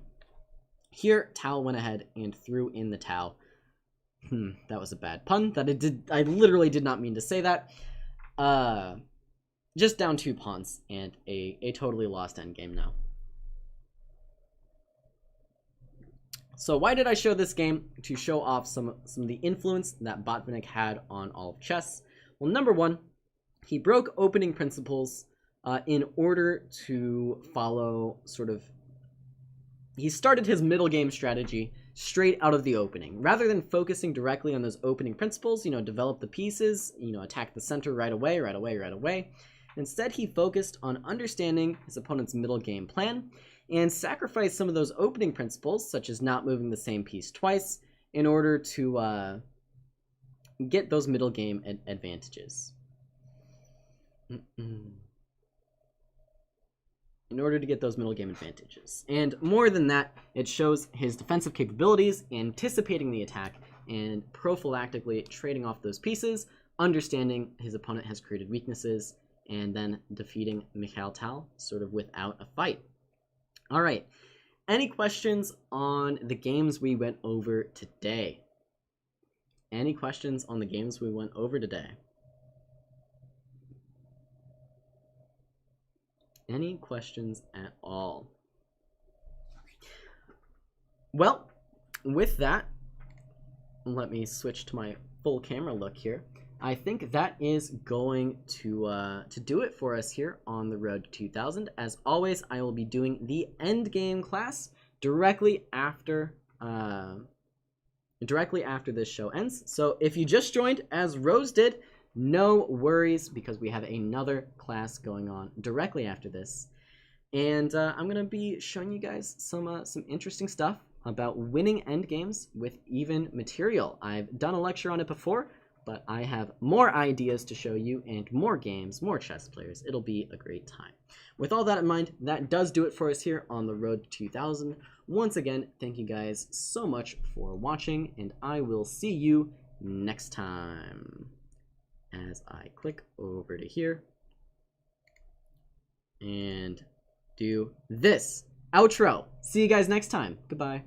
here Tau went ahead and threw in the Tau. That was a bad pun. I literally did not mean to say that. Just down 2 pawns and a totally lost endgame now. So why did I show this game? To show off some of the influence that Botvinnik had on all of chess. Well, number one, he broke opening principles in order to follow he started his middle game strategy straight out of the opening. Rather than focusing directly on those opening principles, develop the pieces, attack the center right away. Instead, he focused on understanding his opponent's middle game plan and sacrificed some of those opening principles, such as not moving the same piece twice, in order to get those middle game advantages. In order to get those middle game advantages. And more than that, it shows his defensive capabilities, anticipating the attack, and prophylactically trading off those pieces, understanding his opponent has created weaknesses, and then defeating Mikhail Tal sort of without a fight. All right, any questions on the games we went over today? Any questions on the games we went over today? Any questions at all? Well, with that, let me switch to my full camera look here. I think that is going to do it for us here on the road to 2000. As always, I will be doing the end game class directly after this show ends. So if you just joined, as Rose did, no worries, because we have another class going on directly after this. And I'm going to be showing you guys some interesting stuff about winning endgames with even material. I've done a lecture on it before, but I have more ideas to show you and more games, more chess players. It'll be a great time. With all that in mind, that does do it for us here on the road to 2000. Once again, thank you guys so much for watching, and I will see you next time. As I click over to here and do this outro. See you guys next time. Goodbye.